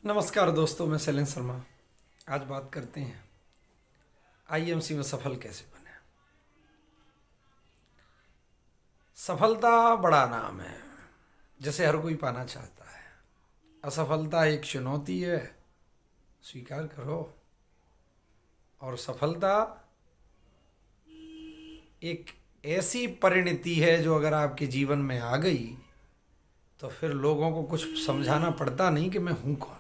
नमस्कार दोस्तों, मैं शैलेंद्र शर्मा। आज बात करते हैं आईएमसी में सफल कैसे बने। सफलता बड़ा नाम है, जैसे हर कोई पाना चाहता है। असफलता एक चुनौती है, स्वीकार करो। और सफलता एक ऐसी परिणति है जो अगर आपके जीवन में आ गई तो फिर लोगों को कुछ समझाना पड़ता नहीं कि मैं हूँ कौन।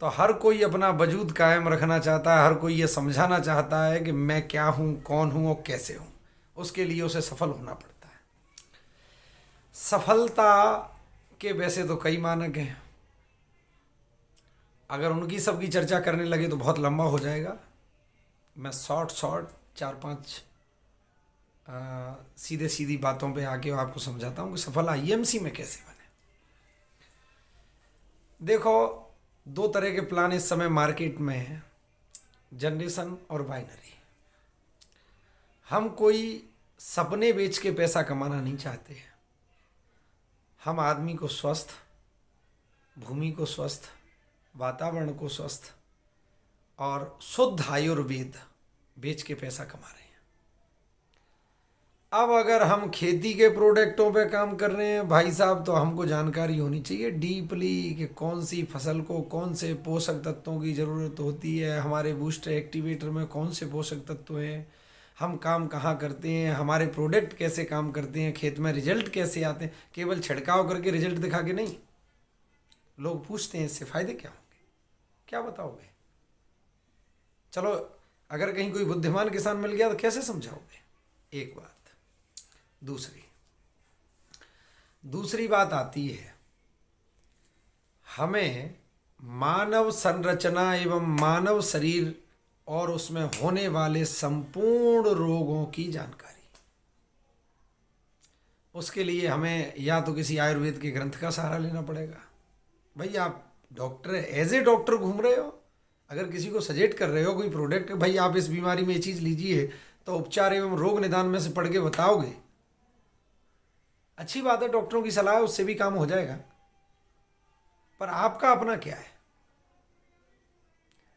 तो हर कोई अपना वजूद कायम रखना चाहता है, हर कोई ये समझाना चाहता है कि मैं क्या हूँ, कौन हूँ और कैसे हूँ। उसके लिए उसे सफल होना पड़ता है। सफलता के वैसे तो कई मानक हैं, अगर उनकी सबकी चर्चा करने लगे तो बहुत लंबा हो जाएगा। मैं शॉर्ट चार पांच सीधे सीधी बातों पे आके आपको समझाता हूँ कि सफल आईएमसी में कैसे बने। देखो, दो तरह के प्लान इस समय मार्केट में हैं, जनरेशन और बाइनरी। हम कोई सपने बेच के पैसा कमाना नहीं चाहते हैं। हम आदमी को स्वस्थ, भूमि को स्वस्थ, वातावरण को स्वस्थ और शुद्ध आयुर्वेद बेच के पैसा कमा रहे हैं। अब अगर हम खेती के प्रोडक्टों पे काम कर रहे हैं भाई साहब, तो हमको जानकारी होनी चाहिए डीपली कि कौन सी फसल को कौन से पोषक तत्वों की ज़रूरत होती है, हमारे बूस्टर एक्टिवेटर में कौन से पोषक तत्व हैं, हम काम कहाँ करते हैं, हमारे प्रोडक्ट कैसे काम करते हैं, खेत में रिजल्ट कैसे आते हैं। केवल छिड़काव करके रिजल्ट दिखा के नहीं। लोग पूछते हैं इससे फ़ायदे क्या होंगे, क्या बताओगे? चलो, अगर कहीं कोई बुद्धिमान किसान मिल गया तो कैसे समझाओगे? एक बात। दूसरी बात आती है, हमें मानव संरचना एवं मानव शरीर और उसमें होने वाले संपूर्ण रोगों की जानकारी। उसके लिए हमें या तो किसी आयुर्वेद के ग्रंथ का सहारा लेना पड़ेगा। भाई आप डॉक्टर, एज ए डॉक्टर घूम रहे हो, अगर किसी को सजेस्ट कर रहे हो कोई प्रोडक्ट, भाई आप इस बीमारी में ये चीज़ लीजिए, तो उपचार एवं रोग निदान में से पढ़ के बताओगे। अच्छी बात है, डॉक्टरों की सलाह है, उससे भी काम हो जाएगा। पर आपका अपना क्या है?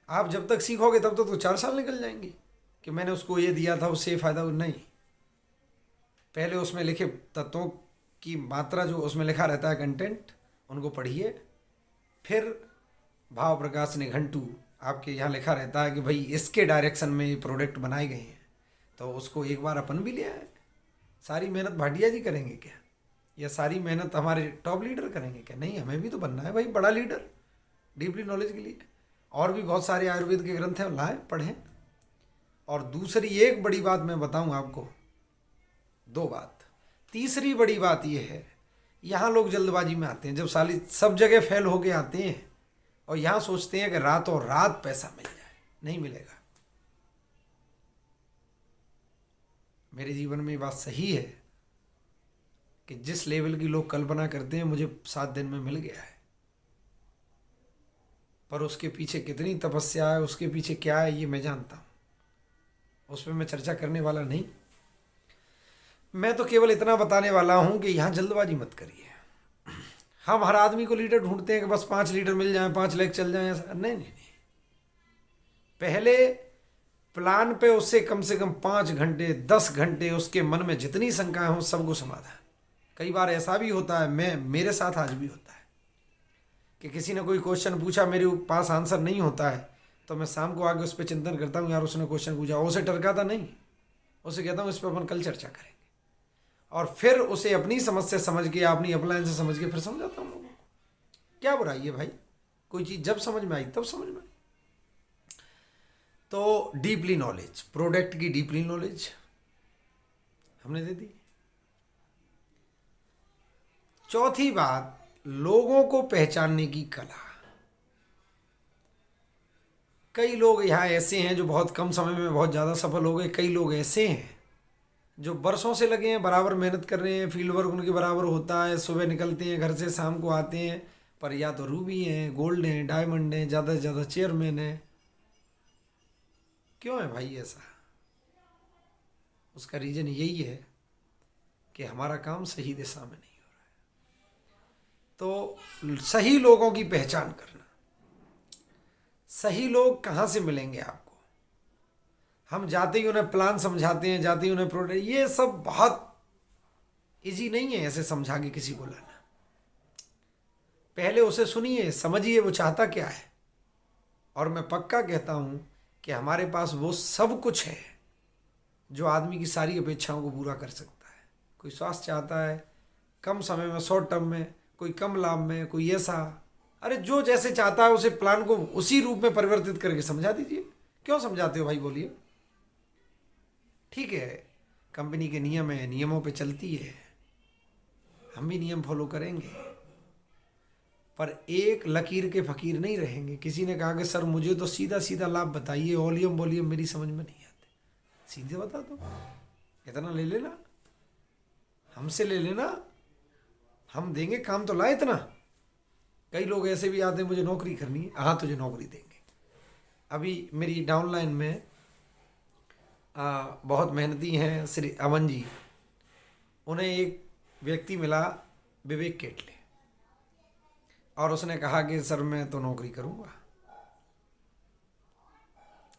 आप जब तक सीखोगे तब तक तो 4 साल निकल जाएंगे कि मैंने उसको ये दिया था, उससे ये फायदा नहीं। पहले उसमें लिखे तत्वों की मात्रा, जो उसमें लिखा रहता है कंटेंट, उनको पढ़िए। फिर भाव प्रकाश निघंटू आपके यहाँ लिखा रहता है कि भाई इसके डायरेक्शन में ये प्रोडक्ट बनाए गए हैं, तो उसको एक बार अपन भी ले आए। सारी मेहनत भाटिया जी करेंगे क्या, या सारी मेहनत हमारे टॉप लीडर करेंगे क्या? नहीं, हमें भी तो बनना है भाई बड़ा लीडर, डीपली नॉलेज के लिए। और भी बहुत सारे आयुर्वेद के ग्रंथ हैं, लाएं पढ़ें। और दूसरी एक बड़ी बात मैं बताऊं आपको, दो बात। तीसरी बड़ी बात यह है, यहाँ लोग जल्दबाजी में आते हैं, जब साली सब जगह फेल होके आते हैं और यहाँ सोचते हैं कि रातों रात पैसा मिल जाए। नहीं मिलेगा। मेरे जीवन में ये बात सही है कि जिस लेवल की लोग कल्पना करते हैं, मुझे 7 दिन में मिल गया है। पर उसके पीछे कितनी तपस्या है, उसके पीछे क्या है, ये मैं जानता हूँ। उस पर मैं चर्चा करने वाला नहीं। मैं तो केवल इतना बताने वाला हूँ कि यहाँ जल्दबाजी मत करिए। हम हर आदमी को लीडर ढूंढते हैं कि बस 5 लीटर मिल जाए, 5 लाख चल जाए, ऐसा नहीं। पहले प्लान पे उससे कम से कम 5 घंटे 10 घंटे उसके मन में जितनी शंकाएं हो सबको समाधान। कई बार ऐसा भी होता है, मेरे साथ आज भी होता है कि किसी ने कोई क्वेश्चन पूछा, मेरे पास आंसर नहीं होता है, तो मैं शाम को आके उस पर चिंतन करता हूँ, यार उसने क्वेश्चन पूछा, उसे टरकाता नहीं, उसे कहता हूँ इस पर अपन कल चर्चा करेंगे। और फिर उसे अपनी समस्या समझ के, अपनी अप्लायंस से समझ के फिर समझाता हूँ लोगों को। क्या बुराई है भाई, कोई चीज़ जब समझ में आई तब समझ में आई। तो डीपली नॉलेज, प्रोडक्ट की डीपली नॉलेज हमने दे दी। चौथी बात, लोगों को पहचानने की कला। कई लोग यहाँ ऐसे हैं जो बहुत कम समय में बहुत ज़्यादा सफल हो गए। कई लोग ऐसे हैं जो बरसों से लगे हैं, बराबर मेहनत कर रहे हैं, फील्ड वर्क उनके बराबर होता है, सुबह निकलते हैं घर से, शाम को आते हैं, पर या तो रूबी हैं, गोल्ड हैं, डायमंड हैं, ज़्यादा से ज़्यादा चेयरमैन हैं। क्यों है भाई ऐसा? उसका रीज़न यही है कि हमारा काम सही दिशा में नहीं हो रहा तो सही लोगों की पहचान करना, सही लोग कहाँ से मिलेंगे आपको। हम जाते ही उन्हें प्लान समझाते हैं, जाते ही उन्हें प्रोडक्ट, ये सब बहुत इजी नहीं है ऐसे समझा के किसी को लाना। पहले उसे सुनिए, समझिए वो चाहता क्या है। और मैं पक्का कहता हूं कि हमारे पास वो सब कुछ है जो आदमी की सारी अपेक्षाओं को पूरा कर सकता है। कोई स्वास्थ्य चाहता है कम समय में, शॉर्ट टर्म में, कोई कम लाभ में, कोई ऐसा, अरे जो जैसे चाहता है उसे प्लान को उसी रूप में परिवर्तित करके समझा दीजिए। क्यों समझाते हो भाई, बोलिए। ठीक है, कंपनी के नियम है, नियमों पे चलती है, हम भी नियम फॉलो करेंगे, पर एक लकीर के फकीर नहीं रहेंगे। किसी ने कहा कि सर मुझे तो सीधा सीधा लाभ बताइए, वॉल्यूम वॉल्यूम मेरी समझ में नहीं आते। सीधे बता दो, इतना ले लेना, हमसे ले लेना, हम देंगे, काम तो लाए इतना। कई लोग ऐसे भी आते हैं मुझे नौकरी करनी है, हाँ तुझे नौकरी देंगे। अभी मेरी डाउनलाइन में बहुत मेहनती हैं श्री अमन जी, उन्हें एक व्यक्ति मिला विवेक केटले, और उसने कहा कि सर मैं तो नौकरी करूँगा,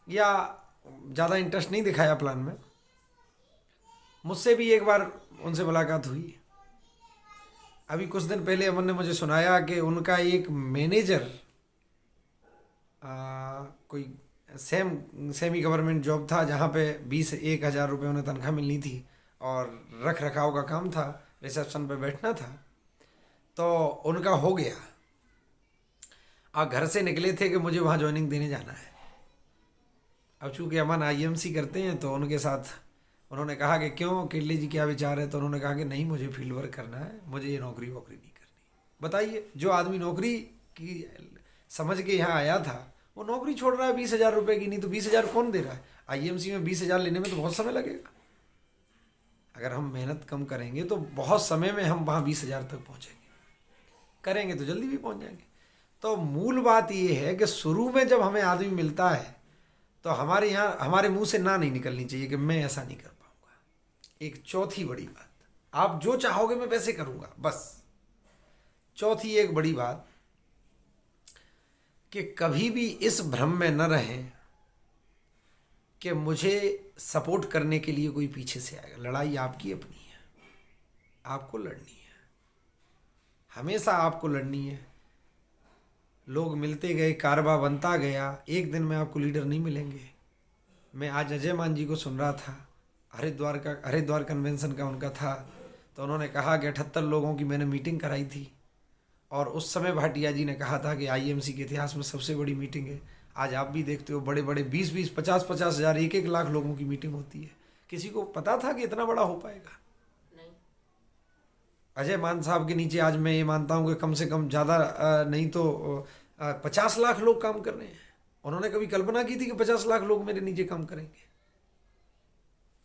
या ज़्यादा इंटरेस्ट नहीं दिखाया प्लान में। मुझसे भी एक बार उनसे मुलाकात हुई। अभी कुछ दिन पहले अमन ने मुझे सुनाया कि उनका एक मैनेजर कोई सेमी गवर्नमेंट जॉब था, जहाँ पे 21,000 रुपये उन्हें तनख्वाह मिलनी थी, और रख रखाव का काम था, रिसेप्शन पे बैठना था, तो उनका हो गया। और घर से निकले थे कि मुझे वहाँ ज्वाइनिंग देने जाना है। अब चूँकि अमन आईएमसी करते हैं तो उनके साथ उन्होंने कहा कि क्यों केटले जी क्या विचार है, तो उन्होंने कहा कि नहीं मुझे फील्ड वर्क करना है, मुझे ये नौकरी वोकरी नहीं करनी। बताइए, जो आदमी नौकरी की समझ के यहाँ आया था वो नौकरी छोड़ रहा है 20,000 रुपये की। नहीं तो 20,000 कौन दे रहा है? आईएमसी में 20,000 लेने में तो बहुत समय लगेगा। अगर हम मेहनत कम करेंगे तो बहुत समय में हम वहाँ 20,000 तक पहुँचेंगे, करेंगे तो जल्दी भी पहुँच जाएंगे। तो मूल बात ये है कि शुरू में जब हमें आदमी मिलता है तो हमारे यहाँ हमारे मुंह से ना नहीं निकलनी चाहिए कि मैं ऐसा नहीं कर पाऊँगा। एक चौथी बड़ी बात, आप जो चाहोगे मैं वैसे करूँगा, बस। चौथी एक बड़ी बात कि कभी भी इस भ्रम में न रहें कि मुझे सपोर्ट करने के लिए कोई पीछे से आएगा। लड़ाई आपकी अपनी है, आपको लड़नी है, हमेशा आपको लड़नी है। लोग मिलते गए, कारवा बनता गया, एक दिन में आपको लीडर नहीं मिलेंगे। मैं आज अजय मान जी को सुन रहा था, हरिद्वार कन्वेंशन का उनका था, तो उन्होंने कहा कि 78 लोगों की मैंने मीटिंग कराई थी, और उस समय भाटिया जी ने कहा था कि आईएमसी के इतिहास में सबसे बड़ी मीटिंग है। आज आप भी देखते हो बड़े बड़े 20-20, 50-50 हज़ार, 1-1 लाख लोगों की मीटिंग होती है। किसी को पता था कि इतना बड़ा हो पाएगा? नहीं। अजय मान साहब के नीचे आज मैं ये मानता हूँ कि कम से कम ज़्यादा नहीं तो 50 लाख लोग काम कर रहे हैं। उन्होंने कभी कल्पना की थी कि 50 लाख लोग मेरे नीचे काम करेंगे?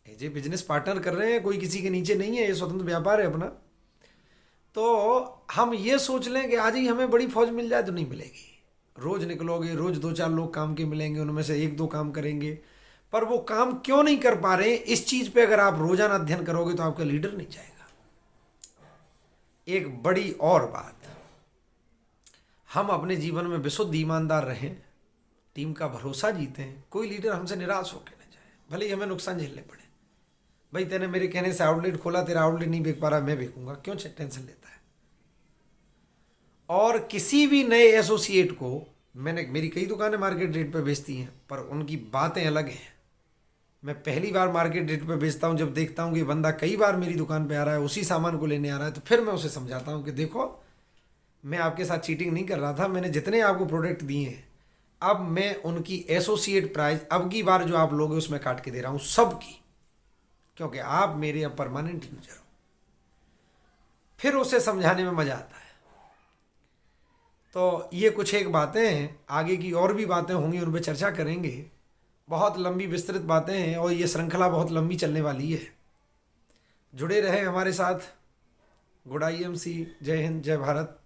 ये बिजनेस पार्टनर कर रहे हैं, कोई किसी के नीचे नहीं है, ये स्वतंत्र व्यापार है अपना। तो हम ये सोच लें कि आज ही हमें बड़ी फौज मिल जाए, तो नहीं मिलेगी। रोज निकलोगे, रोज 2-4 लोग काम के मिलेंगे, उनमें से 1-2 काम करेंगे, पर वो काम क्यों नहीं कर पा रहे, इस चीज पे अगर आप रोजाना अध्ययन करोगे तो आपका लीडर नहीं जाएगा। एक बड़ी और बात, हम अपने जीवन में विशुद्ध ईमानदार रहें, टीम का भरोसा जीतें। कोई लीडर हमसे निराश होकर न जाए, भले ही हमें नुकसान झेलने पड़े। भाई तेने मेरे कहने से आउटलेट खोला, तेरा आउटलेट नहीं बेच पा रहा, मैं बेचूंगा, क्यों टेंशन लेता है? और किसी भी नए एसोसिएट को, मेरी कई दुकानें मार्केट रेट पे बेचती हैं, पर उनकी बातें अलग हैं। मैं पहली बार मार्केट रेट पे बेचता हूँ जब देखता हूँ कि बंदा कई बार मेरी दुकान पे आ रहा है, उसी सामान को लेने आ रहा है, तो फिर मैं उसे समझाता हूँ कि देखो मैं आपके साथ चीटिंग नहीं कर रहा था, मैंने जितने आपको प्रोडक्ट दिए हैं, अब मैं उनकी एसोसिएट प्राइस अब की बार जो आप लोगे उसमें काट के दे रहा हूँ सबकी, क्योंकि आप मेरे अब परमानेंट यूजर हो। फिर उसे समझाने में मजा आता है। तो ये कुछ एक बातें हैं, आगे की और भी बातें होंगी, उन पर चर्चा करेंगे। बहुत लंबी विस्तृत बातें हैं और ये श्रृंखला बहुत लंबी चलने वाली है। जुड़े रहें हमारे साथ। गुड आईएमसी, जय हिंद, जय भारत।